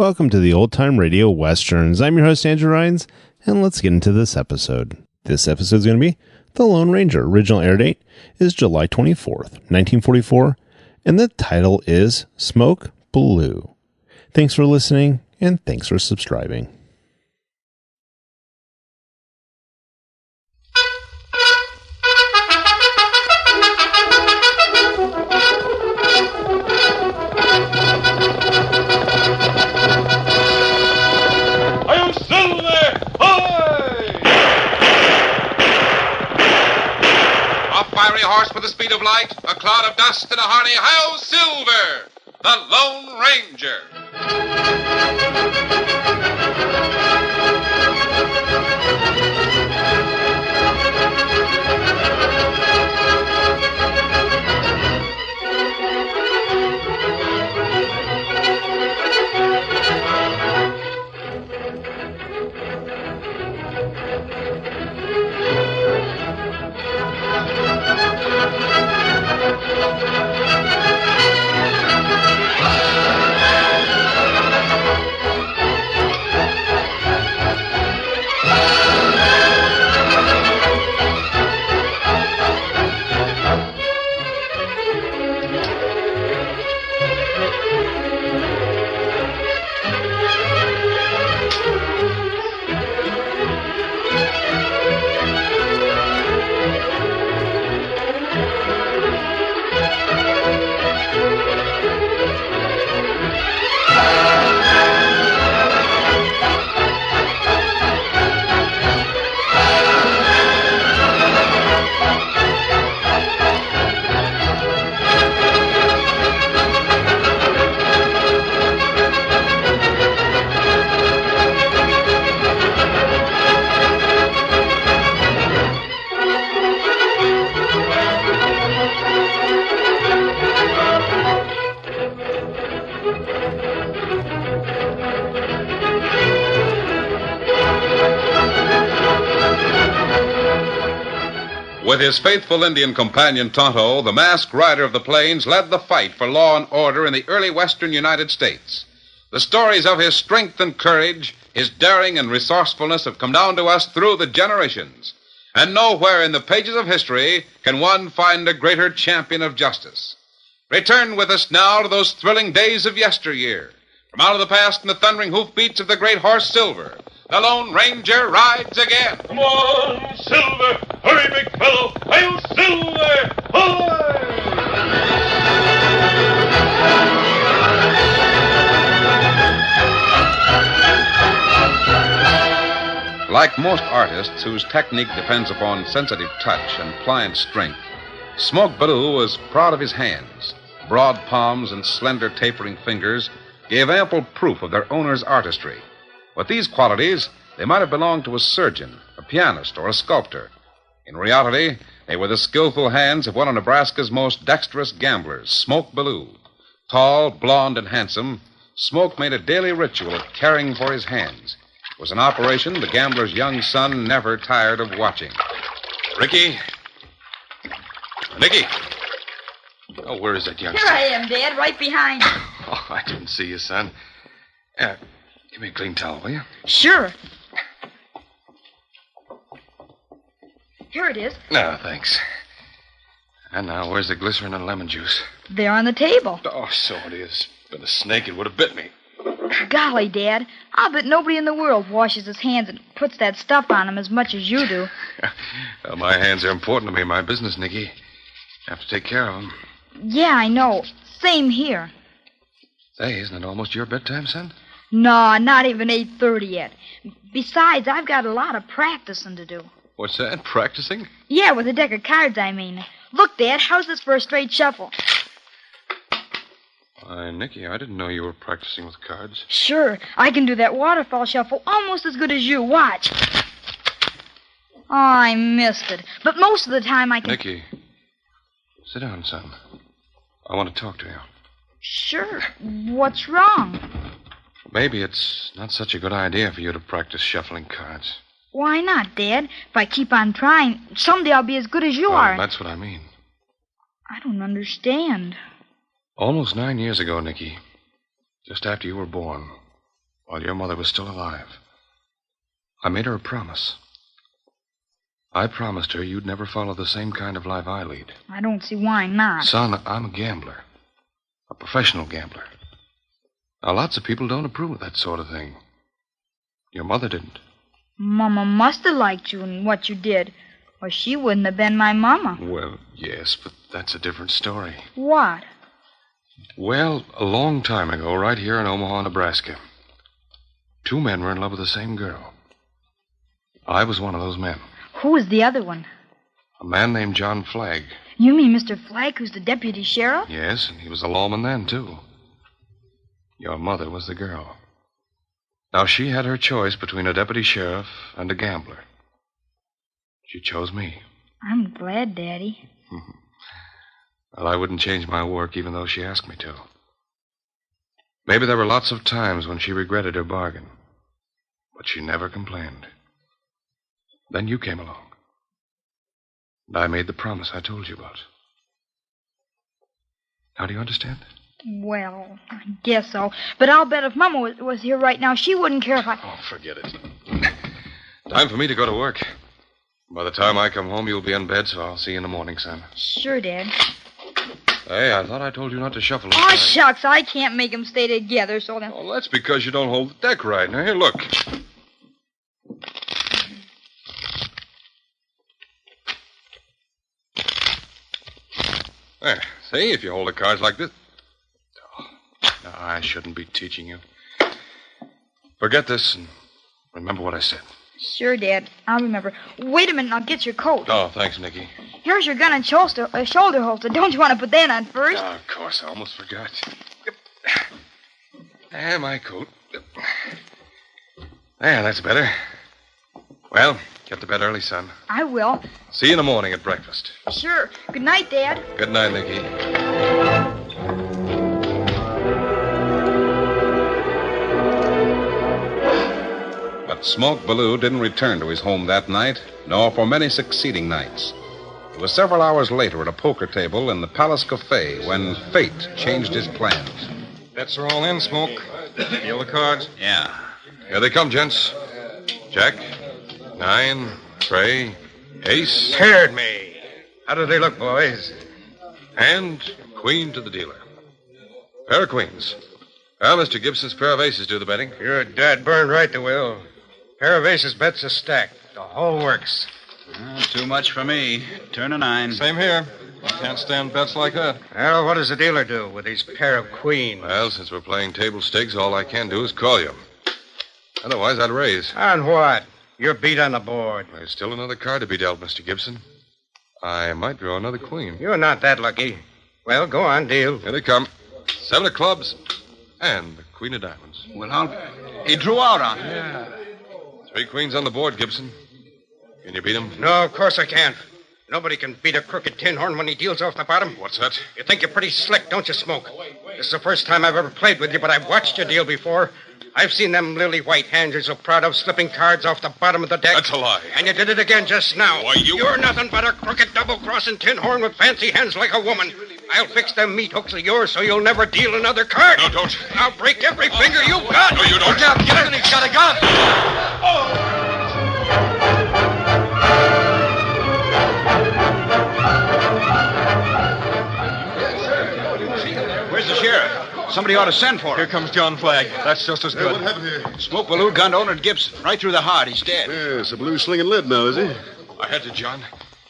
Welcome to the Old Time Radio Westerns. I'm your host, Andrew Rhynes, and let's get into this episode. This episode is going to be The Lone Ranger. Original air date is July 24th, 1944, and the title is Smoke Ballou. Thanks for listening, and thanks for subscribing. Horse with the speed of light, a cloud of dust and a hearty hi-yo Silver, the Lone Ranger. With his faithful Indian companion Tonto, the masked rider of the plains led the fight for law and order in the early western United States. The stories of his strength and courage, his daring and resourcefulness have come down to us through the generations. And nowhere in the pages of history can one find a greater champion of justice. Return with us now to those thrilling days of yesteryear. From out of the past and the thundering hoofbeats of the great horse Silver, the Lone Ranger rides again. Come on, Silver! Hurry, big fellow! Hail, Silver! Like most artists whose technique depends upon sensitive touch and pliant strength, Smoke Ballou was proud of his hands. Broad palms and slender tapering fingers gave ample proof of their owner's artistry. With these qualities, they might have belonged to a surgeon, a pianist, or a sculptor. In reality, they were the skillful hands of one of Nebraska's most dexterous gamblers, Smoke Ballou. Tall, blond, and handsome, Smoke made a daily ritual of caring for his hands. It was an operation the gambler's young son never tired of watching. Ricky. Nicky. Oh, where is that youngster? Here I am, Dad, right behind you. Oh, I didn't see you, son. Give me a clean towel, will you? Sure. Here it is. No, thanks. And now, where's the glycerin and lemon juice? They're on the table. Oh, so it is. Been a snake, it would have bit me. Golly, Dad, I'll bet nobody in the world washes his hands and puts that stuff on them as much as you do. Well, my hands are important to me, my business, Nicky. I have to take care of them. Yeah, I know. Same here. Say, isn't it almost your bedtime, son? No, not even 8:30 yet. Besides, I've got a lot of practicing to do. What's that? Practicing? Yeah, with a deck of cards, I mean. Look, Dad, how's this for a straight shuffle? Why, Nicky, I didn't know you were practicing with cards. Sure, I can do that waterfall shuffle almost as good as you. Watch. Oh, I missed it. But most of the time I can... Nicky, sit down, son. I want to talk to you. Sure. What's wrong? Maybe it's not such a good idea for you to practice shuffling cards. Why not, Dad? If I keep on trying, someday I'll be as good as you are. That's what I mean. I don't understand. Almost 9 years ago, Nicky, just after you were born, while your mother was still alive. I made her a promise. I promised her you'd never follow the same kind of life I lead. I don't see why not. Son, I'm a gambler. A professional gambler. Now, lots of people don't approve of that sort of thing. Your mother didn't. Mama must have liked you and what you did, or she wouldn't have been my mama. Well, yes, but that's a different story. What? Well, a long time ago, right here in Omaha, Nebraska, 2 men were in love with the same girl. I was one of those men. Who was the other one? A man named John Flagg. You mean Mr. Flagg, who's the deputy sheriff? Yes, and he was a lawman then, too. Your mother was the girl. Now, she had her choice between a deputy sheriff and a gambler. She chose me. I'm glad, Daddy. Well, I wouldn't change my work even though she asked me to. Maybe there were lots of times when she regretted her bargain. But she never complained. Then you came along. And I made the promise I told you about. Now, do you understand? Well, I guess so. But I'll bet if Mama was here right now, she wouldn't care if I... Oh, forget it. Time for me to go to work. By the time I come home, you'll be in bed, so I'll see you in the morning, son. Sure, Dad. Hey, I thought I told you not to shuffle. Oh, shucks, I can't make them stay together, so then... Oh, that's because you don't hold the deck right. Now, here, look. There, see, if you hold the cards like this... Oh, no, I shouldn't be teaching you. Forget this and remember what I said. Sure, Dad. I'll remember. Wait a minute, I'll get your coat. Oh, thanks, Nicky. Here's your gun and shoulder holster. Don't you want to put that on first? Oh, of course, I almost forgot. And my coat. There, that's better. Well, get to bed early, son. I will. See you in the morning at breakfast. Sure. Good night, Dad. Good night, Nicky. But Smoke Ballou didn't return to his home that night, nor for many succeeding nights. It was several hours later at a poker table in the Palace Cafe when fate changed his plans. Bets are all in, Smoke. Deal the cards? Yeah. Here they come, gents. Jack, 9, Trey, Ace. Paired me. How do they look, boys? And Queen to the dealer. Pair of queens. Well, Mr. Gibson's pair of aces do the betting. You're dad burned right, they will. Pair of aces bets a stack. The whole works. Too much for me. Turn a 9. Same here. I can't stand bets like that. Well, what does the dealer do with his pair of queens? Well, since we're playing table stakes, all I can do is call you. Otherwise, I'd raise. On what? You're beat on the board. There's still another card to be dealt, Mr. Gibson. I might draw another queen. You're not that lucky. Well, go on, deal. Here they come. 7 of clubs and the queen of diamonds. Well, he drew out on it. 3 queens on the board, Gibson. Can you beat him? No, of course I can't. Nobody can beat a crooked tin horn when he deals off the bottom. What's that? You think you're pretty slick, don't you, Smoke? This is the first time I've ever played with you, but I've watched you deal before. I've seen them lily white hands you're so proud of slipping cards off the bottom of the deck. That's a lie. And you did it again just now. Why, You're nothing but a crooked double-crossing tin horn with fancy hands like a woman. I'll fix them meat hooks of yours so you'll never deal another card. No, don't. I'll break every finger you've got. No, you don't. Look out, Gibson, he's got a gun. Where's the sheriff? Somebody ought to send for him. Here comes John Flagg. That's just as good. What happened here? Smoke Ballou gunned owner Gibson. Right through the heart. He's dead. Yes, a blue slinging lid now, is he? I had to, John.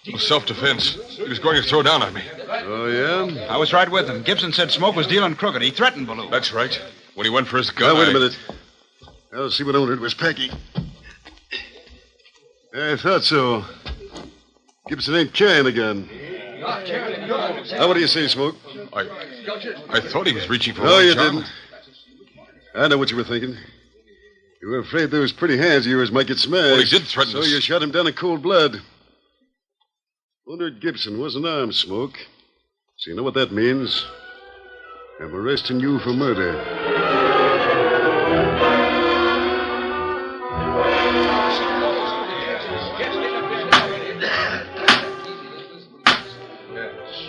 It was self-defense. He was going to throw down on me. Oh, yeah? I was right with him. Gibson said Smoke was dealing crooked. He threatened Ballou. That's right. When he went for his gun, Now, wait a minute. I'll see what owner it was packing. I thought so. Gibson ain't carrying the gun. Now, what do you say, Smoke? I thought he was reaching for No, one, you John. didn't. I know what you were thinking. You were afraid those pretty hands of yours might get smashed. Well, he did threaten so us. you shot him down in cold blood. Owner Gibson wasn't armed, Smoke. So you know what that means? I'm arresting you for murder.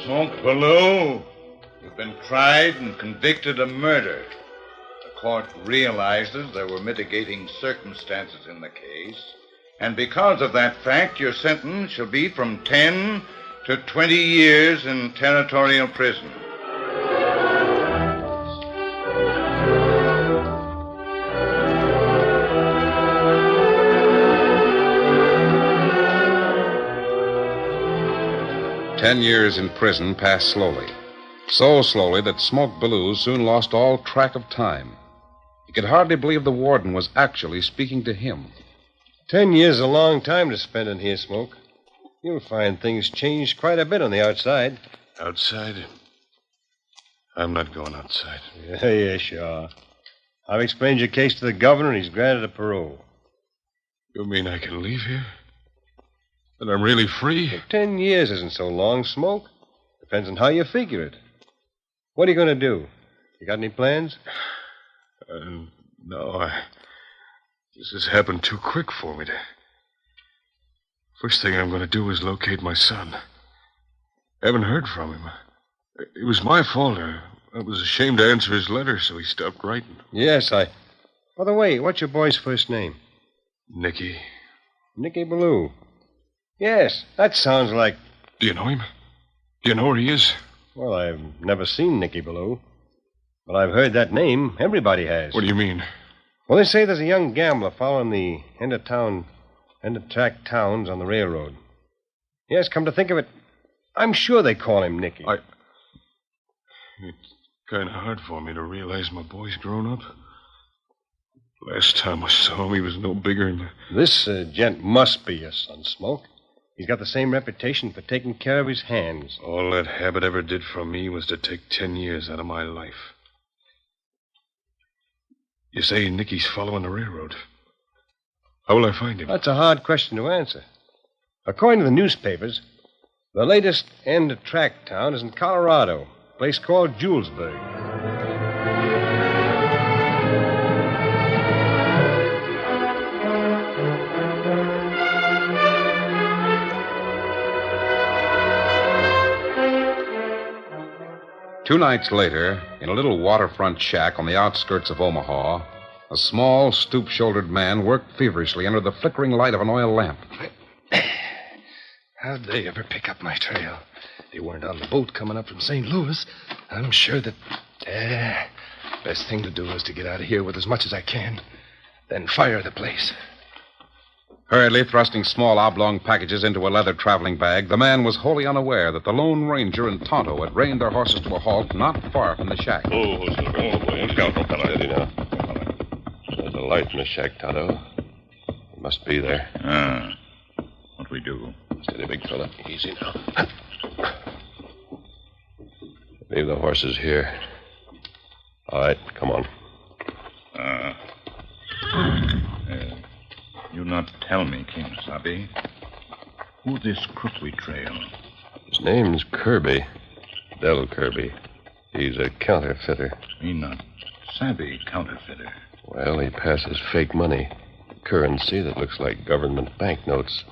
Smoke Ballou, you've been tried and convicted of murder. The court realizes there were mitigating circumstances in the case, and because of that fact, your sentence shall be from 10 to 20 years in territorial prison. "10 years in prison passed slowly. So slowly that Smoke Ballou soon lost all track of time. He could hardly believe the warden was actually speaking to him. 10 years is a long time to spend in here, Smoke. You'll find things changed quite a bit on the outside. Outside? I'm not going outside. Yeah, sure. I've explained your case to the governor, and he's granted a parole. You mean I can leave here? That I'm really free? Well, 10 years isn't so long, Smoke. Depends on how you figure it. What are you going to do? You got any plans? No, this has happened too quick for me to... First thing I'm going to do is locate my son. I haven't heard from him. It was my fault. I was ashamed to answer his letter, so he stopped writing. Yes, By the way, what's your boy's first name? Nicky. Nicky Ballou. Yes, that sounds like... Do you know him? Do you know where he is? Well, I've never seen Nicky Ballou. But I've heard that name. Everybody has. What do you mean? Well, they say there's a young gambler following the end-of-track towns on the railroad. Yes, come to think of it, I'm sure they call him Nicky. It's kind of hard for me to realize my boy's grown up. Last time I saw him, he was no bigger than... This gent must be your son, Smoke. He's got the same reputation for taking care of his hands. All that habit ever did for me was to take 10 years out of my life. You say Nicky's following the railroad. How will I find him? That's a hard question to answer. According to the newspapers, the latest end-of-track town is in Colorado, a place called Julesburg. 2 nights later, in a little waterfront shack on the outskirts of Omaha, a small, stoop-shouldered man worked feverishly under the flickering light of an oil lamp. How'd they ever pick up my trail? They weren't on the boat coming up from St. Louis. I'm sure that... best thing to do is to get out of here with as much as I can, then fire the place. Hurriedly thrusting small oblong packages into a leather traveling bag, the man was wholly unaware that the Lone Ranger and Tonto had reined their horses to a halt not far from the shack. Look out, fella. Steady now. There's a light in the shack, Tonto. It must be there. What we do? Steady, big fella. Easy now. Leave the horses here. All right, come on. You not tell me, King Sabi. Who this crook we trail? His name's Kirby. Del Kirby. He's a counterfeiter. He not savvy counterfeiter. Well, he passes fake money. Currency that looks like government banknotes.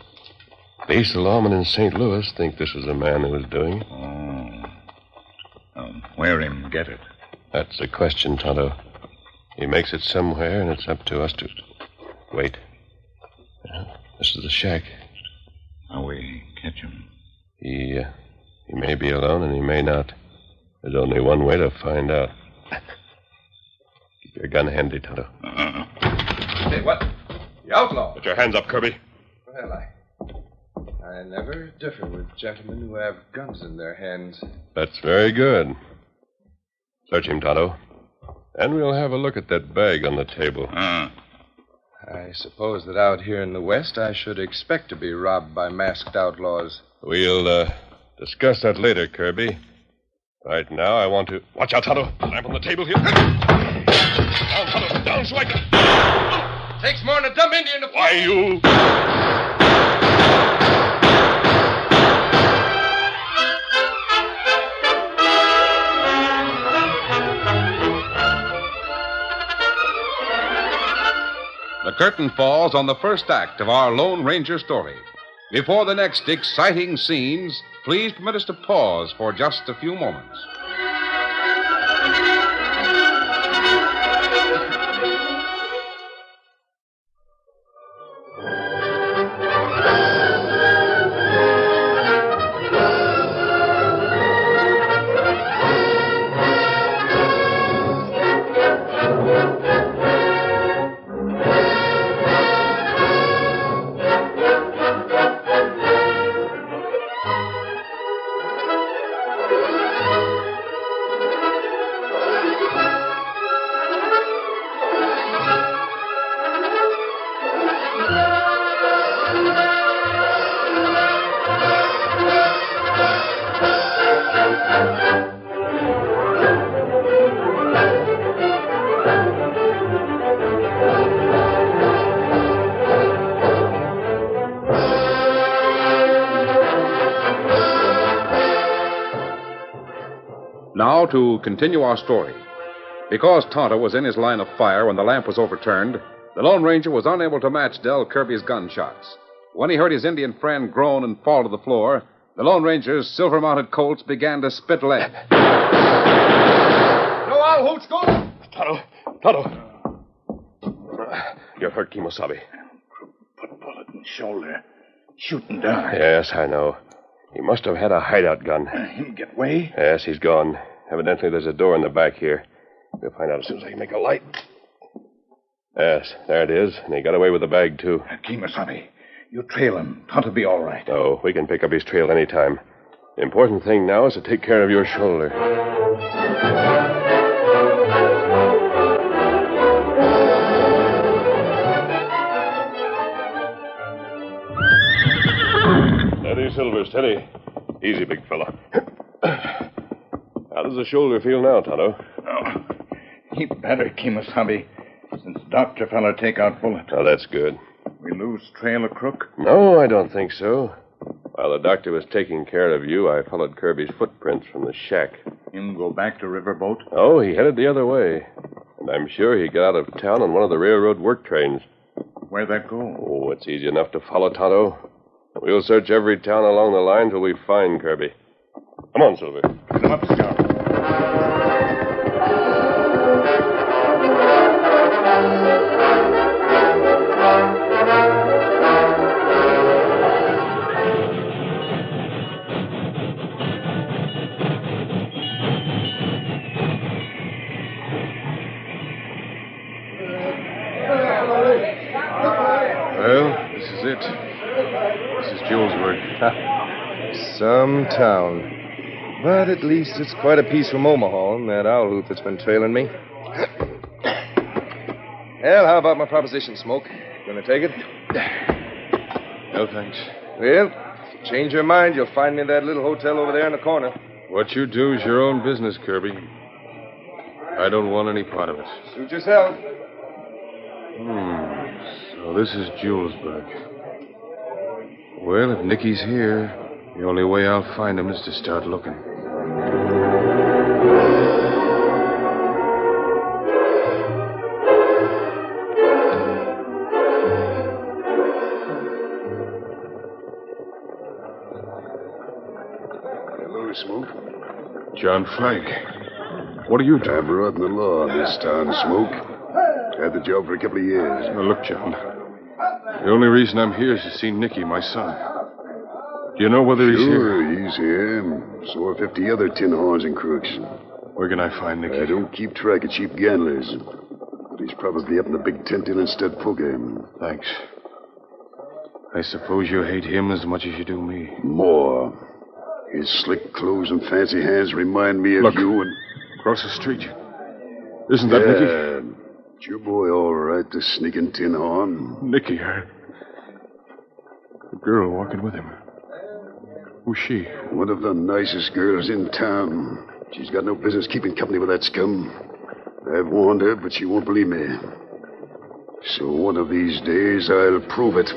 Police, the lawmen in St. Louis think this is the man who was doing it. Where him get it? That's the question, Tonto. He makes it somewhere, and it's up to us to... Wait. This is the shack. How we catch him? He may be alone, and he may not. There's only one way to find out. Keep your gun handy, Tonto. Hey, what? The outlaw? Put your hands up, Kirby. Well, I never differ with gentlemen who have guns in their hands. That's very good. Search him, Tonto. And we'll have a look at that bag on the table. I suppose that out here in the West, I should expect to be robbed by masked outlaws. We'll discuss that later, Kirby. Right now, I want to... Watch out, Tonto. Lamp on the table here. Down, Tonto. Down, Striker. Takes more than a dumb Indian to... Why, you... The curtain falls on the first act of our Lone Ranger story. Before the next exciting scenes, please permit us to pause for just a few moments. Now, to continue our story. Because Tonto was in his line of fire when the lamp was overturned, the Lone Ranger was unable to match Del Kirby's gunshots. When he heard his Indian friend groan and fall to the floor, the Lone Ranger's silver-mounted Colts began to spit lead. No, Al, Hoots, go! Tonto. You're hurt, Kimosabe. Put bullet in shoulder. Shoot and die. Yes, I know. He must have had a hideout gun. Him get away? Yes, he's gone. Evidently, there's a door in the back here. We'll find out as soon as I can make a light. Yes, there it is. And he got away with the bag, too. Kimosabe, you trail him. Tonto be all right. Oh, we can pick up his trail any time. The important thing now is to take care of your shoulder. Steady, Silver, steady. Easy, big fella. How does the shoulder feel now, Tonto? Oh, he better, Kimosabe, since Dr. Feller take out bullet. Oh, that's good. We lose trail of crook? No, I don't think so. While the doctor was taking care of you, I followed Kirby's footprints from the shack. Him go back to Riverboat? Oh, he headed the other way. And I'm sure he got out of town on one of the railroad work trains. Where'd that go? Oh, it's easy enough to follow, Tonto. We'll search every town along the line till we find Kirby. Come on, Silver. Come up, Scout. Well, this is it. This is Julesburg. Some town. But at least it's quite a piece from Omaha and that owl hoot that's been trailing me. Well, how about my proposition, Smoke? Gonna take it? No, thanks. Well, if you change your mind, you'll find me in that little hotel over there in the corner. What you do is your own business, Kirby. I don't want any part of it. Suit yourself. So this is Julesburg. Well, if Nicky's here, the only way I'll find him is to start looking. Hello, Smoke. John Flagg. What are you doing? I've brought in the law in this town, Smoke. Had the job for a couple of years. Now, look, John. The only reason I'm here is to see Nicky, my son. Do you know whether he's here? Sure, he's here. So are 50 other tin horns and crooks. Where can I find Nicky? I don't keep track of cheap gamblers. But he's probably up in the big tent in instead poker. Thanks. I suppose you hate him as much as you do me. More. His slick clothes and fancy hands remind me of Look, you and... across the street. Isn't that Nicky? It's your boy, all right, the sneaking tin horn. Nicky, the girl walking with him. Who's she? One of the nicest girls in town. She's got no business keeping company with that scum. I've warned her, but she won't believe me. So one of these days, I'll prove it.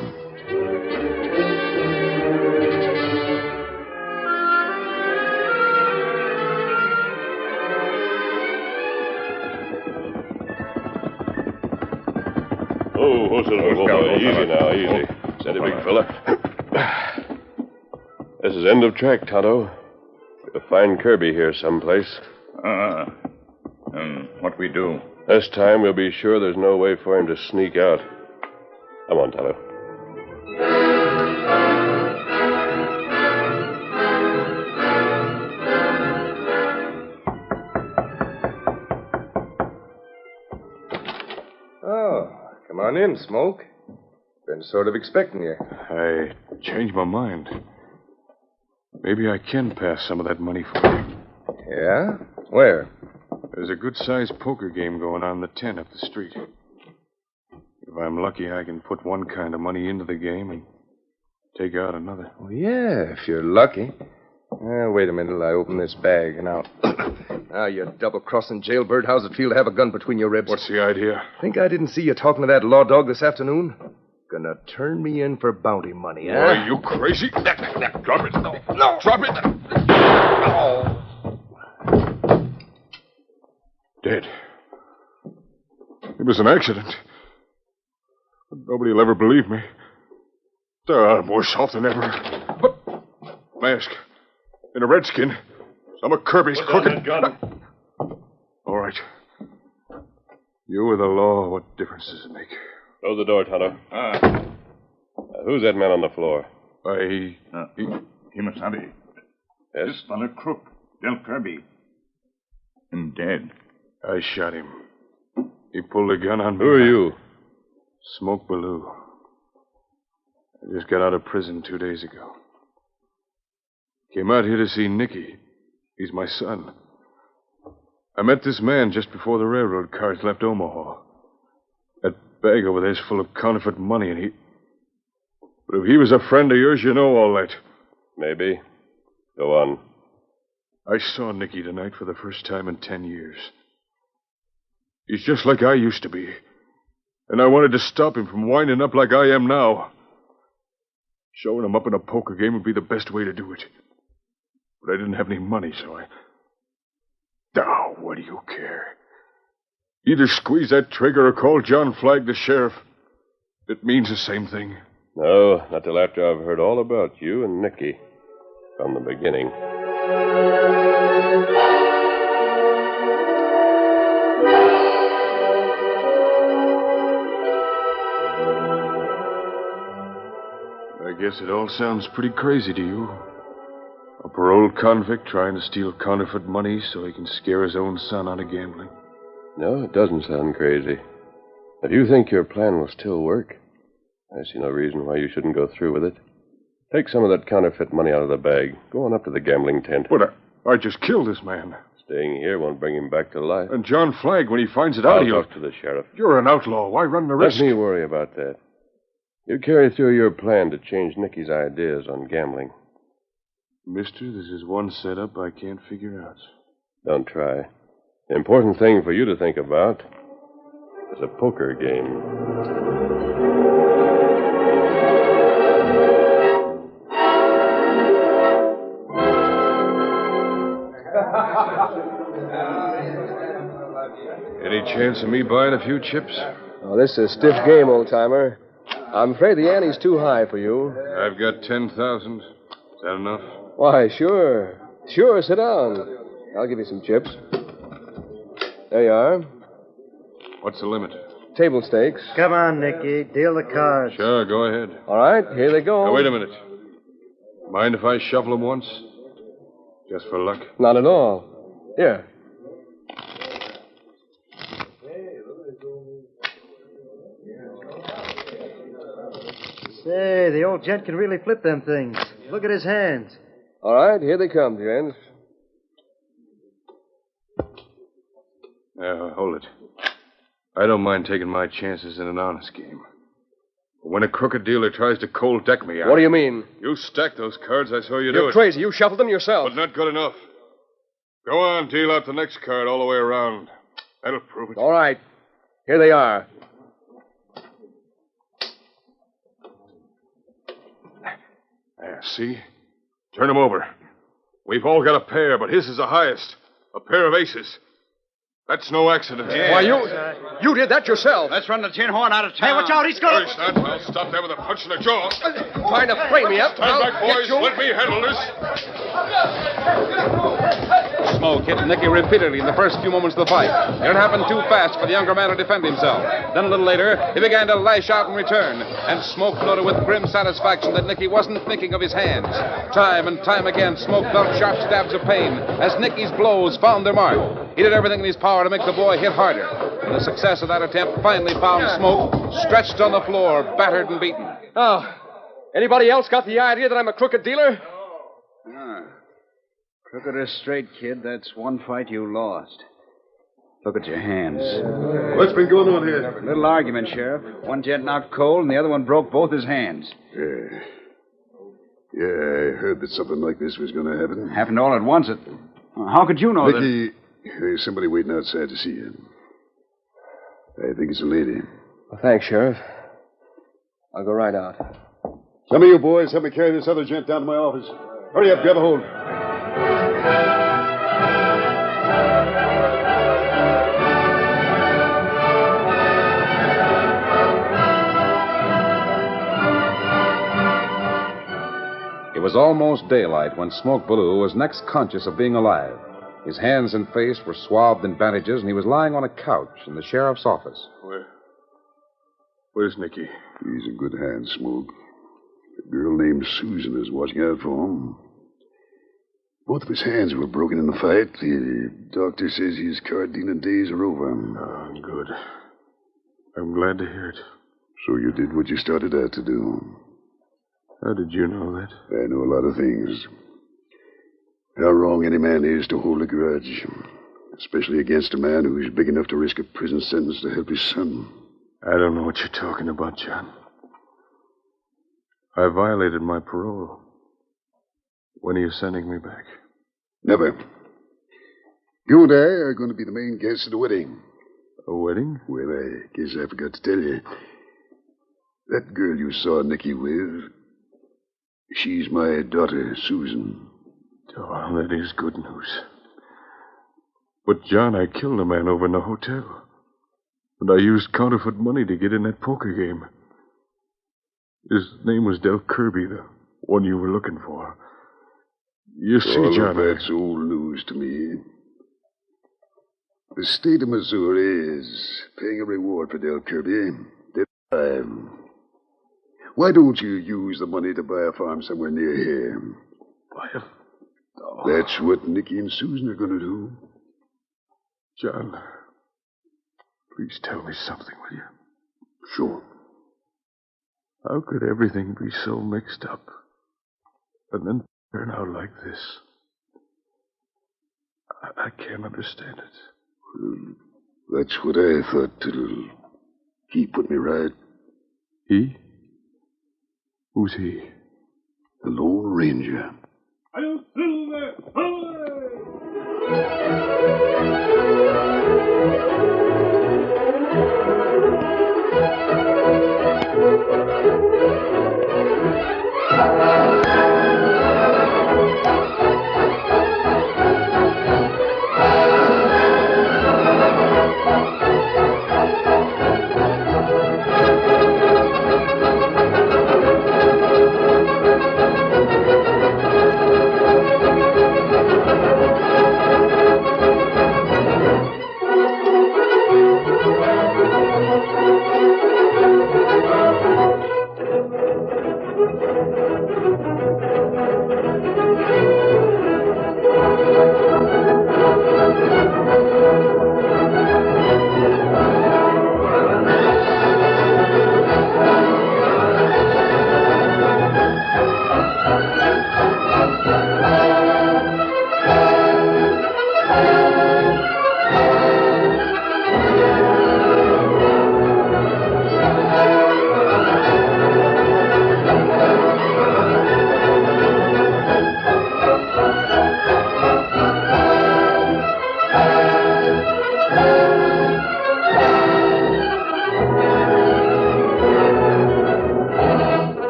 Oh, Silver, easy now, easy. Steady, big fella. This is end of track, Tonto. You'll find Kirby here someplace. What we do? This time we'll be sure there's no way for him to sneak out. Come on, Tonto. Oh, come on in, Smoke. Been sort of expecting you. I changed my mind. Maybe I can pass some of that money for you. Yeah? Where? There's a good-sized poker game going on in the tent up the street. If I'm lucky, I can put one kind of money into the game and take out another. Well, yeah, if you're lucky. Wait a minute till I open this bag, and I'll... Now, you double-crossing jailbird, how's it feel to have a gun between your ribs? What's the idea? Think I didn't see you talking to that law dog this afternoon? Gonna turn me in for bounty money, huh? Are you crazy? Drop it. No. Drop it. Dead. It was an accident. But nobody will ever believe me. I'm worse off than ever. Mask. And a redskin. Some of Kirby's crooked. Gun. All right. You or the law, what difference does it make? Close the door, Tonto. Who's that man on the floor? He must have it. Yes? This fellow crook, Del Kirby. And dead. I shot him. He pulled a gun on me. Who are you? Smoke Ballou. I just got out of prison 2 days ago. Came out here to see Nicky. He's my son. I met this man just before the railroad cars left Omaha. That bag over there's full of counterfeit money, and he... But if he was a friend of yours, you know all that. Maybe. Go on. I saw Nicky tonight for the first time in 10 years. He's just like I used to be. And I wanted to stop him from winding up like I am now. Showing him up in a poker game would be the best way to do it. But I didn't have any money, so I... Oh, what do you care? Either squeeze that trigger or call John Flagg, the sheriff. It means the same thing. No, not till after I've heard all about you and Nicky. From the beginning. I guess it all sounds pretty crazy to you. A paroled convict trying to steal counterfeit money so he can scare his own son out of gambling. No, it doesn't sound crazy. If you think your plan will still work, I see no reason why you shouldn't go through with it. Take some of that counterfeit money out of the bag. Go on up to the gambling tent. But I just killed this man. Staying here won't bring him back to life. And John Flagg, when he finds it out, I'll talk to the sheriff. You're an outlaw. Why run the risk? Let me worry about that. You carry through your plan to change Nicky's ideas on gambling. Mister, this is one setup I can't figure out. Don't try. The important thing for you to think about is a poker game. Any chance of me buying a few chips? Oh, this is a stiff game, old-timer. I'm afraid the ante's too high for you. I've got 10,000. Is that enough? Why, sure. Sure, sit down. I'll give you some chips. There you are. What's the limit? Table stakes. Come on, Nicky. Deal the cards. Sure, go ahead. All right, here they go. Now, wait a minute. Mind if I shuffle them once? Just for luck? Not at all. Here. Say, the old gent can really flip them things. Look at his hands. All right, here they come, gents. Hold it. I don't mind taking my chances in an honest game. But when a crooked dealer tries to cold deck me, What do you mean? You stack those cards, I saw you do it. You're crazy. You shuffled them yourself. But not good enough. Go on, deal out the next card all the way around. That'll prove it. All right. Here they are. There, see? Turn them over. We've all got a pair, but his is the highest. A pair of aces. That's no accident. Yeah. Why, you did that yourself. Let's run the tin horn out of town. Hey, watch out. He's going Hurry, Stan. I'll stop there with a punch in the jaw. Trying to frame me up. Stand back, boys. Let me handle this. Smoke hit Nicky repeatedly in the first few moments of the fight. It happened too fast for the younger man to defend himself. Then a little later, he began to lash out in return, and Smoke noted with grim satisfaction that Nicky wasn't thinking of his hands. Time and time again, Smoke felt sharp stabs of pain as Nicky's blows found their mark. He did everything in his power to make the boy hit harder. And the success of that attempt finally found Smoke stretched on the floor, battered and beaten. Oh, anybody else got the idea that I'm a crooked dealer? Crooked or straight, kid, that's one fight you lost. Look at your hands. What's been going on here? Little argument, Sheriff. One gent knocked cold, and the other one broke both his hands. Yeah, I heard that something like this was going to happen. Happened all at once. How could you know Nicky, there's somebody waiting outside to see you. I think it's a lady. Well, thanks, Sheriff. I'll go right out. Some of you boys help me carry this other gent down to my office. Hurry up, grab a hold. was almost daylight when Smoke Ballou was next conscious of being alive. His hands and face were swathed in bandages, and he was lying on a couch in the sheriff's office. Where's Nicky? He's in good hands, Smoke. A girl named Susan is watching out for him. Both of his hands were broken in the fight. The doctor says his card dealing days are over. Oh, good. I'm glad to hear it. So you did what you started out to do. How did you know that? I know a lot of things. How wrong any man is to hold a grudge, especially against a man who's big enough to risk a prison sentence to help his son. I don't know what you're talking about, John. I violated my parole. When are you sending me back? Never. You and I are going to be the main guests at the wedding. A wedding? Well, I guess I forgot to tell you. That girl you saw Nicky with, she's my daughter, Susan. Oh, that is good news. But, John, I killed a man over in the hotel. And I used counterfeit money to get in that poker game. His name was Del Kirby, the one you were looking for. You see, All John... of that's old news to me. The state of Missouri is paying a reward for Del Kirby. Why don't you use the money to buy a farm somewhere near here? Buy a... Oh. That's what Nicky and Susan are going to do. John, please tell me something, will you? Sure. How could everything be so mixed up and then turn out like this? I can't understand it. That's what I thought till he put me right. He? Who's he? The Lone Ranger.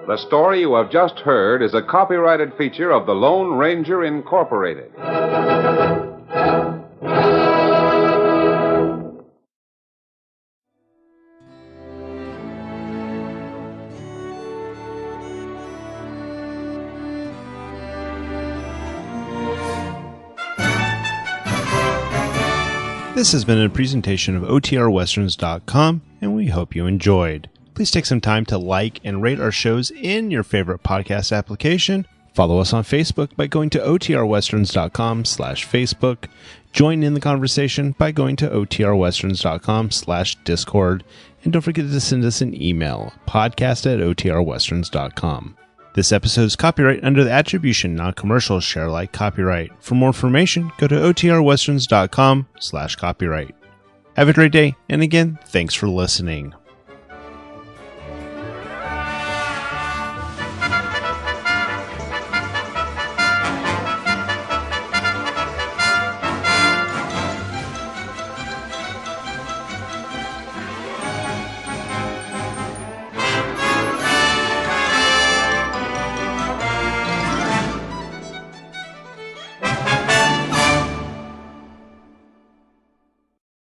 The story you have just heard is a copyrighted feature of the Lone Ranger Incorporated. This has been a presentation of OTRWesterns.com, and we hope you enjoyed. Please take some time to like and rate our shows in your favorite podcast application. Follow us on Facebook by going to OTRWesterns.com/Facebook. Join in the conversation by going to OTRWesterns.com/Discord. And don't forget to send us an email, podcast@OTRWesterns.com. This episode is copyright under the Attribution Non-Commercial Share Alike copyright. For more information, go to OTRWesterns.com/copyright. Have a great day, and again, thanks for listening.